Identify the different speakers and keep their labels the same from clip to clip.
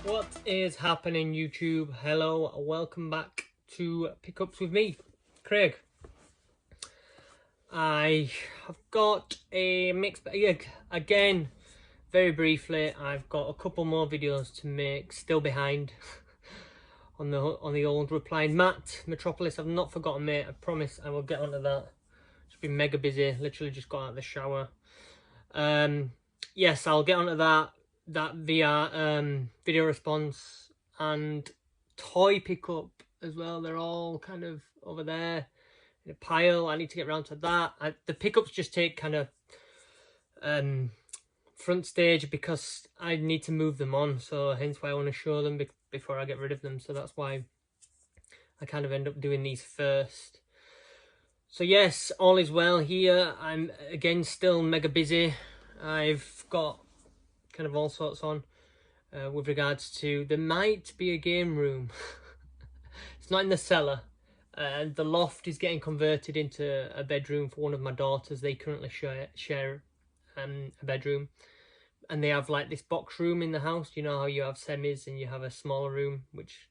Speaker 1: What is happening, YouTube? Hello, welcome back to Pickups with me, Craig. I have got a mixed bag again. Very briefly, I've got a couple more videos to make, still behind on the old replying. Matt, Metropolis, I've not forgotten, mate. I promise I will get onto that. Just been mega busy. Literally just got out of the shower. Yes, I'll get onto that via video response and toy pickup as well. They're all kind of over there in a pile. I need to get around to that. The pickups just take kind of front stage because I need to move them on, so hence why I want to show them before I get rid of them. So that's why I kind of end up doing these first. So yes, all is well here. I'm again still mega busy. I've got kind of all sorts on with regards to, there might be a game room. It's not in the cellar. The loft is getting converted into a bedroom for one of my daughters. They currently share a bedroom, and they have like this box room in the house. You know how you have semis and you have a smaller room, which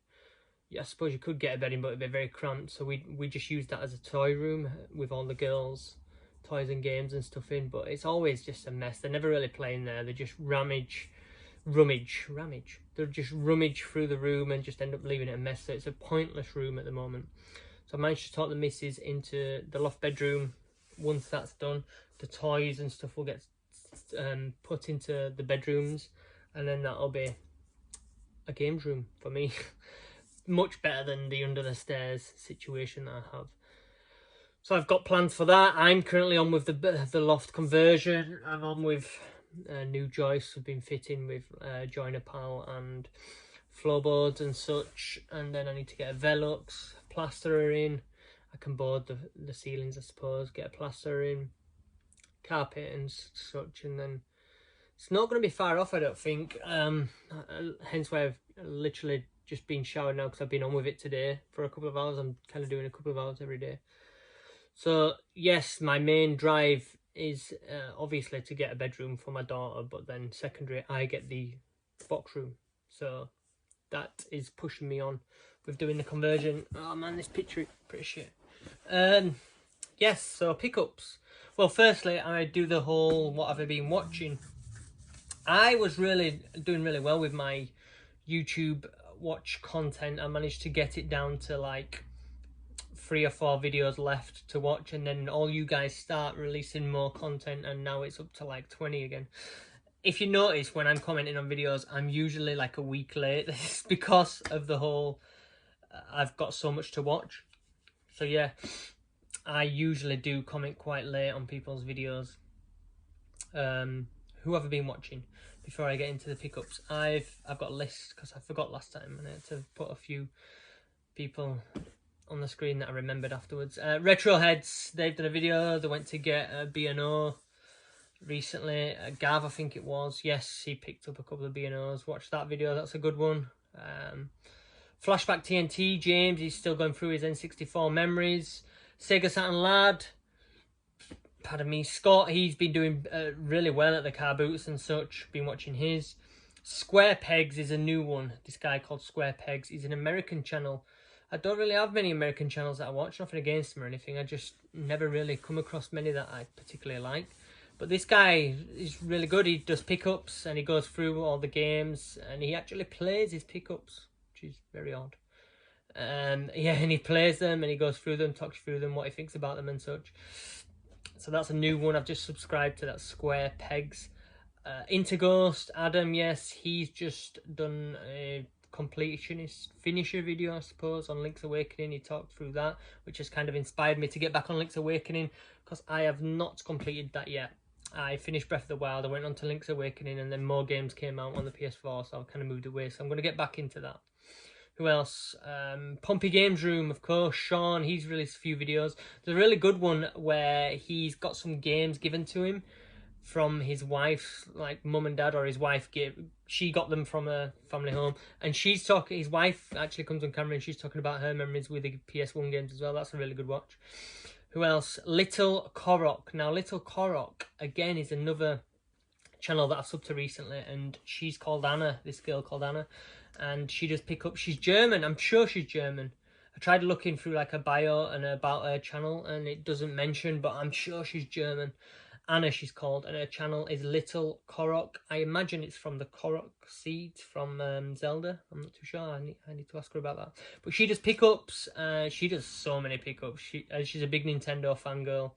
Speaker 1: I suppose you could get a bed in, but it'd be very cramped. So we just use that as a toy room with all the girls' toys and games and stuff in, but it's always just a mess. They're never really playing there. They just rummage. They're just rummage through the room and just end up leaving it a mess. So it's a pointless room at the moment. So I managed to talk the missus into the loft bedroom. Once that's done, the toys and stuff will get put into the bedrooms, and then that'll be a games room for me. Much better than the under the stairs situation that I have. So I've got plans for that. I'm currently on with the loft conversion. I'm on with new joists. I've been fitting with joiner pal and floorboards and such. And then I need to get a Velux, plasterer in. I can board the ceilings, I suppose. Get a plasterer in, carpet and such. And then it's not going to be far off, I don't think. Hence why I've literally just been showered now, because I've been on with it today for a couple of hours. I'm kind of doing a couple of hours every day. So yes, my main drive is obviously to get a bedroom for my daughter, but then secondary, I get the box room. So that is pushing me on with doing the conversion. Oh man, this picture is pretty shit. Yes, so pickups. Well, firstly, I do the whole what have I been watching. I was really doing really well with my YouTube watch content. I managed to get it down to like 3 or 4 videos left to watch, and then all you guys start releasing more content, and now it's up to like 20 again. If you notice, when I'm commenting on videos, I'm usually like a week late. It's because of the whole I've got so much to watch. So yeah, I usually do comment quite late on people's videos. Who have I been watching? Before I get into the pickups, I've got a list because I forgot last time, and I had to put a few people on the screen that I remembered afterwards. Retroheads, they've done a video. They went to get a B&O recently. Gav, I think it was. Yes, he picked up a couple of B&Os. Watched that video. That's a good one. FlashBackTNT, James, he's still going through his N64 memories. SegaSaturnLad, pardon me, Scott, he's been doing really well at the car boots and such. Been watching his. Square Pegs is a new one. This guy called Square Pegs. He's an American channel. I don't really have many American channels that I watch, nothing against them or anything. I just never really come across many that I particularly like. But this guy is really good. He does pickups and he goes through all the games, and he actually plays his pickups, which is very odd. Yeah, and he plays them and he goes through them, talks through them, what he thinks about them and such. So that's a new one. I've just subscribed to that. Square Pegs. Interghost, Adam, yes, he's just done a completionist finisher video, I suppose, on Link's Awakening. He talked through that, which has kind of inspired me to get back on Link's Awakening, because I have not completed that yet. I finished Breath of the Wild, I went on to Link's Awakening, and then more games came out on the PS4, so I've kind of moved away. So I'm going to get back into that. Who else? PompeyGamesRoom, of course. Sean, he's released a few videos. There's a really good one where he's got some games given to him from his wife's, like, mum and dad, or his wife she got them from a family home, and she's talking, his wife actually comes on camera and she's talking about her memories with the PS1 games as well. That's a really good watch. Who else? LittleKorok. Now, LittleKorok, again, is another channel that I've subbed to recently, and she's called Anna, this girl called Anna, and she does pick up. She's German. I'm sure she's German. I tried looking through like a bio and about her channel, and it doesn't mention, but I'm sure she's German. Anna, she's called, and her channel is LittleKorok. I imagine it's from the Korok seeds from Zelda. I'm not too sure. I need to ask her about that. But she does pickups. She does so many pickups. She's a big Nintendo fangirl,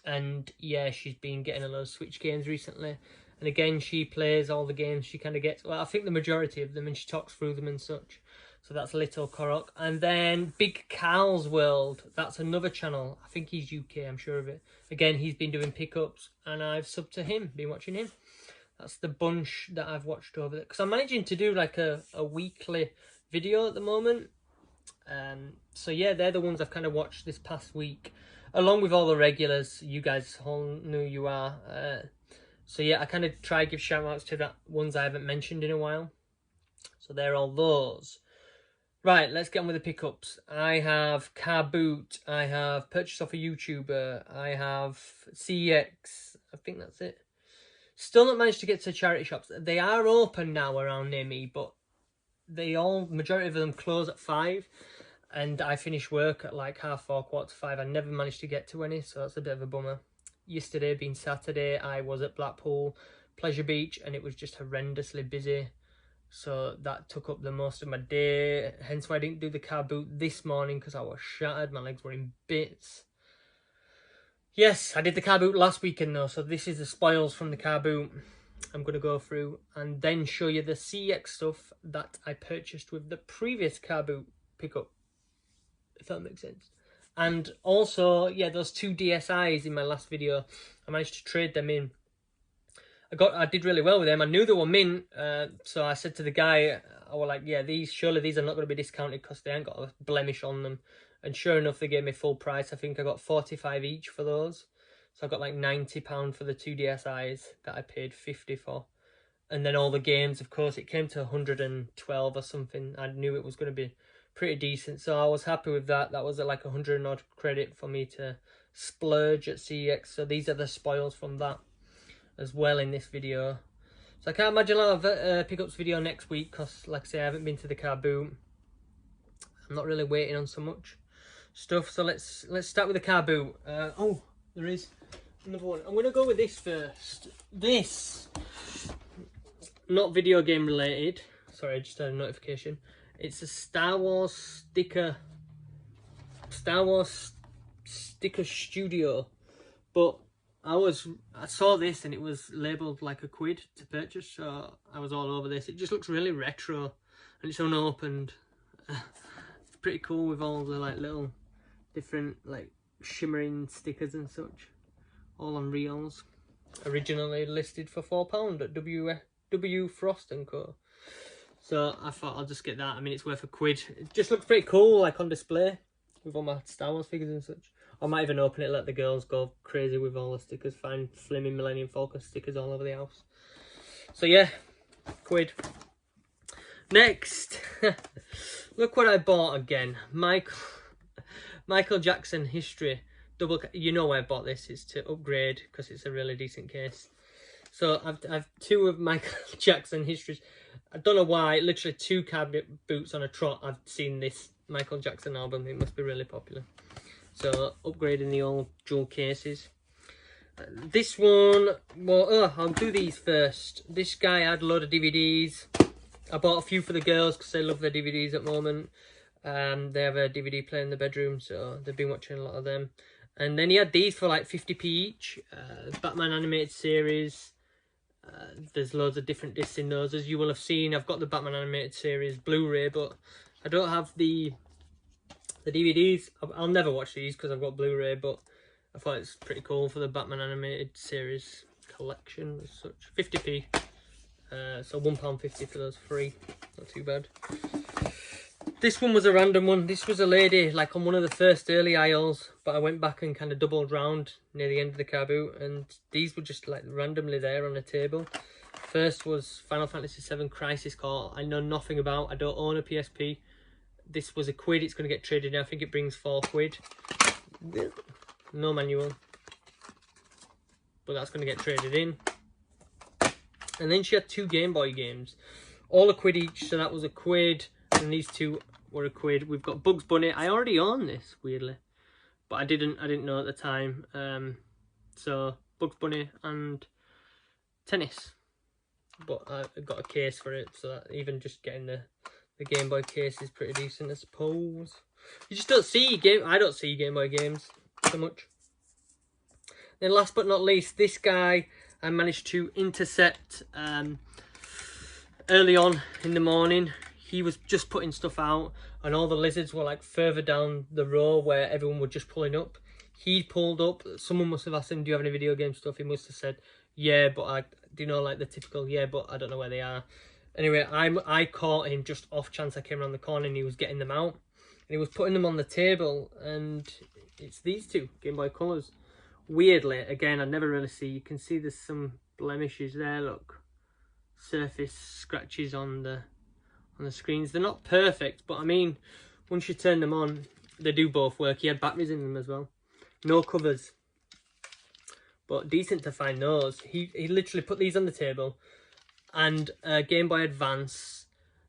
Speaker 1: and yeah, she's been getting a lot of Switch games recently. And again, she plays all the games she kind of gets. Well, I think the majority of them, and she talks through them and such. So that's LittleKorok. And then Big Cal's World. That's another channel. I think he's UK, I'm sure of it. Again, he's been doing pickups, and I've subbed to him, been watching him. That's the bunch that I've watched over there. Because I'm managing to do like a weekly video at the moment. So yeah, they're the ones I've kind of watched this past week. Along with all the regulars. You guys all know who you are. So yeah, I kind of try to give shout outs to the ones I haven't mentioned in a while. So they're all those. Right, let's get on with the pickups. I have Carboot. I have Purchase Off a YouTuber. I have CeX. I think that's it. Still not managed to get to charity shops. They are open now around near me, but majority of them close at 5. And I finish work at like 4:30, 4:45. I never managed to get to any, so that's a bit of a bummer. Yesterday, being Saturday, I was at Blackpool Pleasure Beach, and it was just horrendously busy. So that took up the most of my day, hence why I didn't do the car boot this morning, because I was shattered, my legs were in bits. Yes, I did the car boot last weekend though, so this is the spoils from the car boot I'm going to go through, and then show you the CeX stuff that I purchased with the previous car boot pickup, if that makes sense. And also, yeah, those 2 DSIs in my last video, I managed to trade them in. I did really well with them. I knew they were mint, so I said to the guy, I was like, yeah, surely these are not going to be discounted because they ain't got a blemish on them. And sure enough, they gave me full price. I think I got 45 each for those. So I got like £90 for the 2 DSIs that I paid 50 for. And then all the games, of course, it came to 112 or something. I knew it was going to be pretty decent, so I was happy with that. That was like 100 odd credit for me to splurge at CeX. So these are the spoils from that as well in this video. So I can't imagine I'll have a pickups video next week, because like I say, I haven't been to the car boot. I'm not really waiting on so much stuff. So let's start with the car boot. Oh, there is another one. I'm gonna go with this first. This, not video game related. Sorry, I just had a notification. It's a Star Wars sticker studio, but I saw this and it was labelled like £1 to purchase, so I was all over this. It just looks really retro, and it's unopened. It's pretty cool with all the like little different like shimmering stickers and such, all on reels. Originally listed for £4 at W Frost & Co. So I thought I'll just get that. I mean, it's worth £1. It just looks pretty cool, like on display with all my Star Wars figures and such. I might even open it, let the girls go crazy with all the stickers, find flaming Millennium Falcon stickers all over the house. So yeah, £1. Next, look what I bought again. Michael Jackson History double. You know why I bought this? It's to upgrade because it's a really decent case. So I've 2 of Michael Jackson Histories. I don't know why. Literally 2 cabinet boots on a trot. I've seen this Michael Jackson album. It must be really popular. So upgrading the old jewel cases. This one, well, I'll do these first. This guy had a load of DVDs. I bought a few for the girls because they love their DVDs at the moment. They have a DVD player in the bedroom, so they've been watching a lot of them. And then he had these for like 50p each. Batman animated series. There's loads of different discs in those. As you will have seen, I've got the Batman animated series Blu-ray, but I don't have the DVDs. I'll never watch these because I've got Blu-ray, but I thought it's pretty cool for the Batman animated series collection as such. 50p. So £1.50 for those free. Not too bad. This one was a random one. This was a lady like on one of the first early aisles, but I went back and kind of doubled round near the end of the car boot, and these were just like randomly there on a table. First was Final Fantasy VII Crisis Core. I know nothing about. I don't own a PSP. This was £1. It's going to get traded in. I think it brings £4. No manual, but that's going to get traded in. And then she had 2 Game Boy games. All a quid each, so that was a quid, and these two were a quid. We've got Bugs Bunny. I already own this, weirdly, but I didn't know at the time. So Bugs Bunny and tennis, but I got a case for it, so that even just getting the Game Boy case is pretty decent, I suppose. You just don't see I don't see Game Boy games so much. Then last but not least, this guy I managed to intercept early on in the morning. He was just putting stuff out, and all the lizards were like further down the row where everyone were just pulling up. He pulled up. Someone must have asked him, do you have any video game stuff? He must have said, yeah, but I do, you know, like the typical, yeah, but I don't know where they are. Anyway, I caught him just off chance. I came around the corner and he was getting them out. And he was putting them on the table, and it's these two, Game Boy Colors. Weirdly, again, I never really see, you can see there's some blemishes there, look. Surface scratches on the screens. They're not perfect, but I mean, once you turn them on, they do both work. He had batteries in them as well. No covers, but decent to find those. He literally put these on the table, and Game Boy Advance,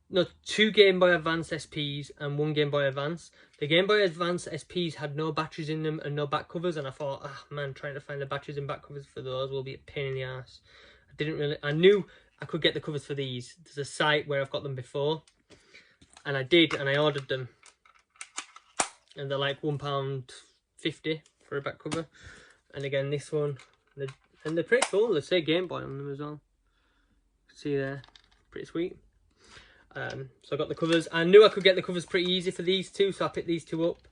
Speaker 1: no, 2 Game Boy Advance SPs and 1 Game Boy Advance. The Game Boy Advance SPs had no batteries in them and no back covers, and I thought, ah man, trying to find the batteries and back covers for those will be a pain in the ass. I knew I could get the covers for these. There's a site where I've got them before, and I did, and I ordered them, and they're like £1.50 for a back cover. And again, this one, and they're pretty cool. They say Game Boy on them as well. See there, pretty sweet. So I got the covers. I knew I could get the covers pretty easy for these two, so I picked these two up.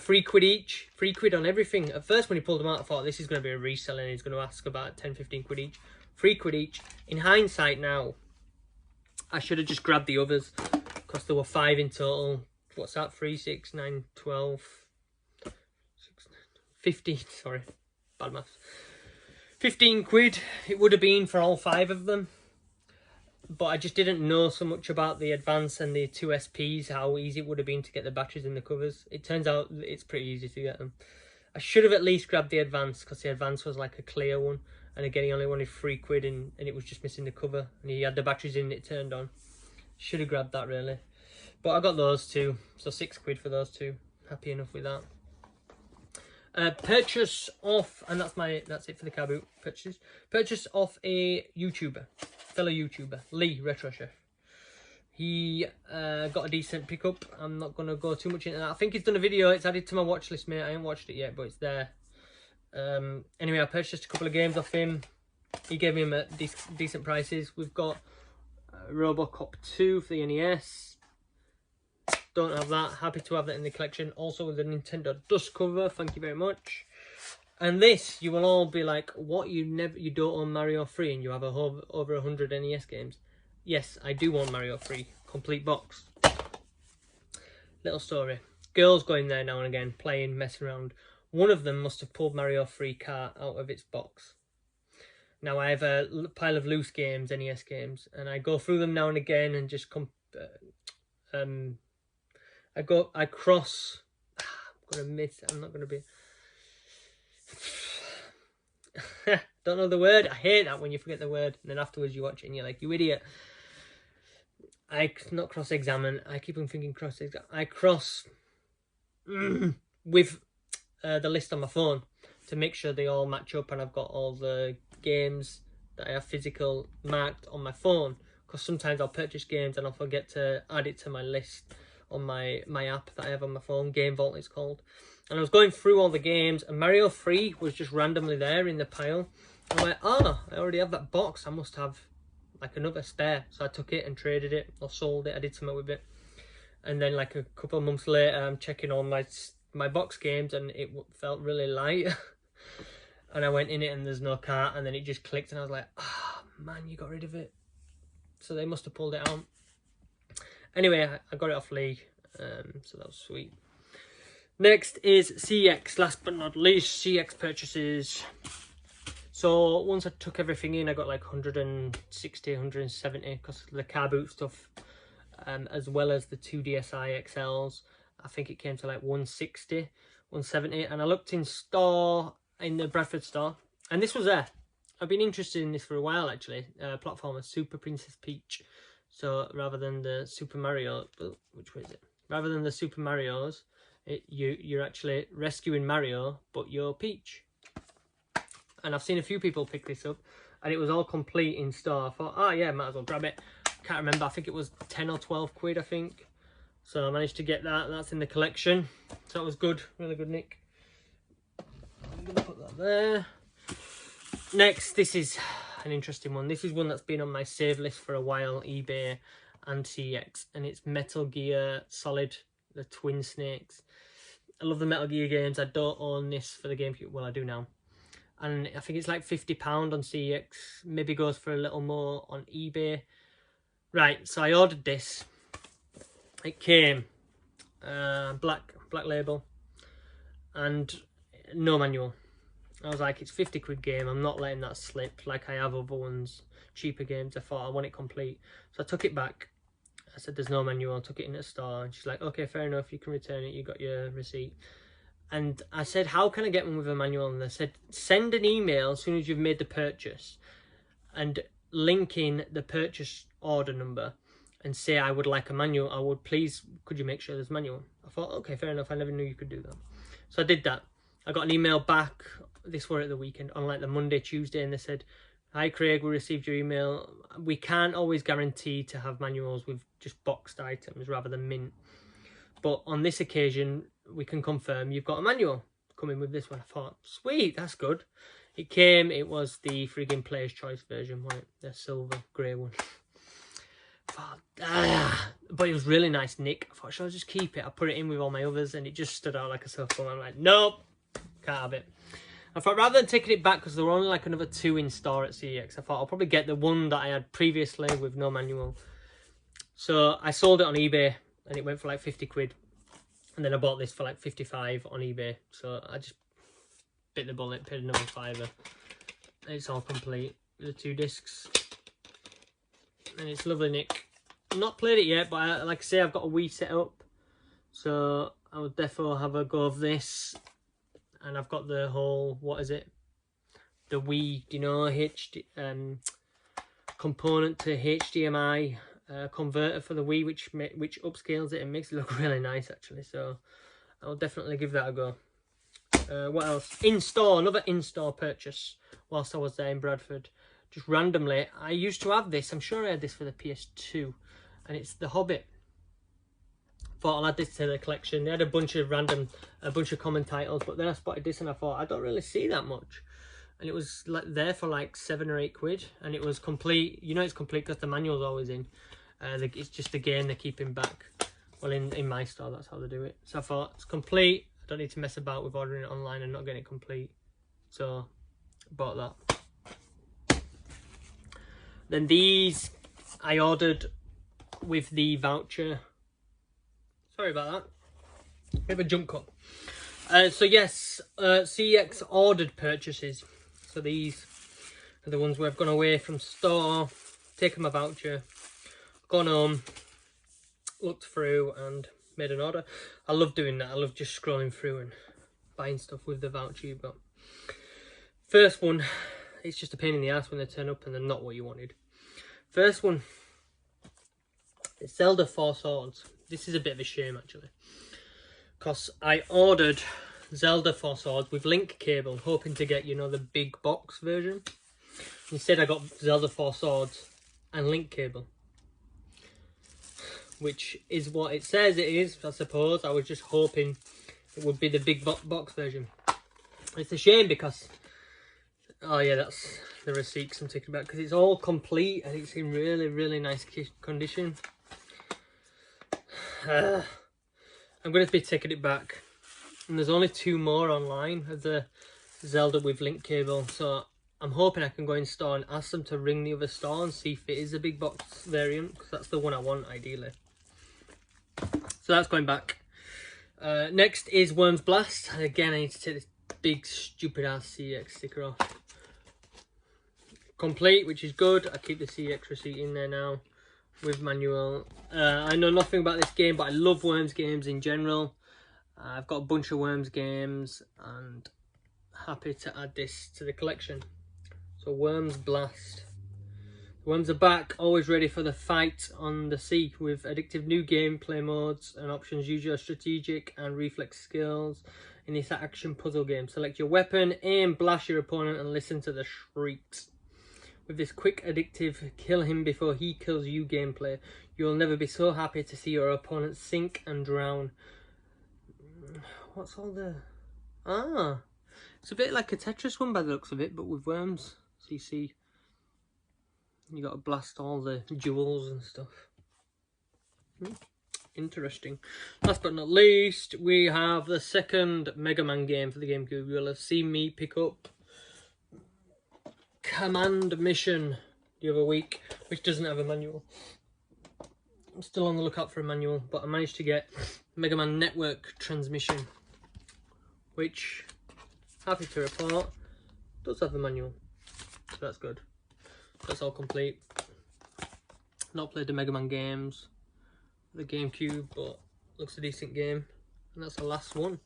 Speaker 1: 3 quid each, 3 quid on everything. At first when he pulled them out, I thought this is going to be a resell and he's going to ask about 10-15 quid each. 3 quid each. In hindsight now, I should have just grabbed the others, because there were 5 in total. What's that? 3, 6, 9, 12, 15, sorry, bad maths. 15 quid it would have been for all 5 of them. But I just didn't know so much about the Advance and the 2 SPs, how easy it would have been to get the batteries and the covers. It turns out it's pretty easy to get them. I should have at least grabbed the Advance, because the Advance was like a clear one. And again, he only wanted 3 quid and it was just missing the cover. And he had the batteries in, it turned on. Should have grabbed that really. But I got those two, so 6 quid for those two. Happy enough with that. Purchase off, and that's it for the car boot purchases. Purchase off a YouTuber, fellow YouTuber, Lee Retro Chef. He got a decent pickup. I'm not gonna go too much into that. I think he's done a video. It's added to my watch list, mate. I haven't watched it yet, but it's there. Anyway, I purchased a couple of games off him. He gave me them at decent prices. We've got RoboCop 2 for the NES. Don't have that. Happy to have that in the collection. Also with the Nintendo dust cover. Thank you very much. And this, you will all be like, what? You don't own Mario 3 and you have over 100 NES games? Yes, I do own Mario 3. Complete box. Little story. Girls go in there now and again, playing, messing around. One of them must have pulled Mario 3 cart out of its box. Now I have a pile of loose games, NES games, and I go through them now and again and just I cross. I'm gonna miss. I'm not gonna be. Don't know the word. I hate that when you forget the word and then afterwards you watch it and you're like, you idiot. I not cross-examine. I keep on thinking cross-examine. I cross with the list on my phone to make sure they all match up, and I've got all the games that I have physical marked on my phone, because sometimes I'll purchase games and I'll forget to add it to my list on my app that I have on my phone. Game Vault it's called. And I was going through all the games and Mario 3 was just randomly there in the pile. And I'm like, oh, I already have that box. I must have like another spare. So I took it and traded it or sold it. I did something with it. And then like a couple of months later, I'm checking all my box games and it felt really light. And I went in it and there's no cart, and then it just clicked and I was like, ah, oh, man, you got rid of it. So they must have pulled it out. Anyway, I got it off Lee, so that was sweet. Next is CeX, last but not least, CeX purchases. So once I took everything in, I got like 160, 170, because of the car boot stuff, as well as the 2 DSi XLs. I think it came to like 160, 170, and I looked in the Bradford store, and this was there. I've been interested in this for a while actually. Platformer Super Princess Peach. So rather than the Super Mario, which way is it? Rather than the Super Marios, you're actually rescuing Mario, but you're Peach. And I've seen a few people pick this up, and it was all complete in store. I thought, oh yeah, might as well grab it. Can't remember, I think it was 10 or 12 quid, I think. So I managed to get that. That's in the collection. So that was good, really good nick. I'm gonna put that there. Next, this is an interesting one. This is one that's been on my save list for a while, eBay and CeX, and it's Metal Gear Solid, the Twin Snakes. I love the Metal Gear games. I don't own this for the GameCube. Well, I do now. And I think it's like £50 on CeX. Maybe goes for a little more on eBay. Right, so I ordered this. It came black label and no manual. I was like, it's 50 quid game. I'm not letting that slip like I have other ones, cheaper games. I thought I want it complete. So I took it back. I said, there's no manual. I took it in the store. And she's like, okay, fair enough. You can return it. You got your receipt. And I said, how can I get one with a manual? And they said, send an email as soon as you've made the purchase and link in the purchase order number and say, I would like a manual. I would please, could you make sure there's manual? I thought, okay, fair enough. I never knew you could do that. So I did that. I got an email back. This were at the weekend, on like the Monday, Tuesday, and they said, hi Craig, we received your email. We can't always guarantee to have manuals with just boxed items rather than mint. But on this occasion, we can confirm you've got a manual coming with this one. I thought, sweet, that's good. It came, it was the friggin' Player's Choice version, right? The silver grey one. But it was really nice nick. I thought, shall I just keep it? I put it in with all my others and it just stood out like a sore thumb. I'm like, nope, can't have it. I thought rather than taking it back, because there were only like another 2 in store at CeX, I thought I'll probably get the one that I had previously with no manual. So I sold it on eBay and it went for like 50 quid. And then I bought this for like 55 on eBay. So I just bit the bullet, paid another £5. It's all complete with the 2 discs. And it's lovely nick. I've not played it yet, but like I say, I've got a Wii set up. So I would definitely have a go of this. And I've got the whole, what is it? The Wii, you know, component to HDMI converter for the Wii, which upscales it and makes it look really nice, actually. So I'll definitely give that a go. What else? In-store, another in-store purchase whilst I was there in Bradford. Just randomly, I used to have this. I'm sure I had this for the PS2. And it's The Hobbit. Thought I'll add this to the collection. They had a bunch of common titles, but then I spotted this and I thought, I don't really see that much. And it was like there for like 7 or 8 quid, and it was complete. You know it's complete because the manual's always in. It's just the game they're keeping back. Well, in my store, that's how they do it. So I thought, it's complete. I don't need to mess about with ordering it online and not getting it complete. So bought that. Then these I ordered with the voucher. Sorry about that. Bit of a jump cut. So yes, CeX ordered purchases. So these are the ones where I've gone away from store, taken my voucher, gone home, looked through and made an order. I love doing that. I love just scrolling through and buying stuff with the voucher you've got. First one, it's just a pain in the ass when they turn up and they're not what you wanted. First one, it's Zelda 4 Swords. This is a bit of a shame, actually, because I ordered Zelda 4 Swords with link cable, hoping to get, you know, the big box version. Instead, I got Zelda 4 Swords and link cable, which is what it says it is, I suppose. I was just hoping it would be the big box version. It's a shame because, oh yeah, that's the receipts I'm taking back, because it's all complete and it's in really, really nice condition. I'm going to be taking it back, and there's only 2 more online of the Zelda with link cable, so I'm hoping I can go in store and ask them to ring the other store and see if it is a big box variant, because that's the one I want ideally. So that's going back. Next is Worms Blast, and again I need to take this big stupid ass CeX sticker off. Complete, which is good. I keep the CeX receipt in there now with manual. I know nothing about this game, but I love Worms games in general. I've got a bunch of Worms games and happy to add this to the collection. So Worms Blast. The worms are back, always ready for the fight on the sea with addictive new gameplay modes and options. Use your strategic and reflex skills in this action puzzle game. Select your weapon, aim, blast your opponent and listen to the shrieks. With this quick addictive kill him before he kills you gameplay, you'll never be so happy to see your opponent sink and drown. What's all the... Ah, it's a bit like a Tetris one by the looks of it, but with worms. So you see, you got to blast all the jewels and stuff. Interesting. Last but not least, we have the second Mega Man game for the GameCube. You'll have seen me pick up Command Mission the other week, which doesn't have a manual. I'm still on the lookout for a manual, but I managed to get Mega Man Network Transmission, which, happy to report, does have a manual. So that's good. That's all complete. Not played the Mega Man games, the GameCube, but looks a decent game. And that's the last one.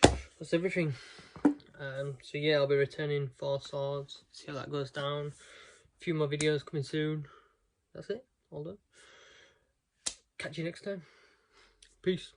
Speaker 1: That's everything. So yeah, I'll be returning 4 swords. See how that goes down. A few more videos coming soon. That's it. All done. Catch you next time. Peace.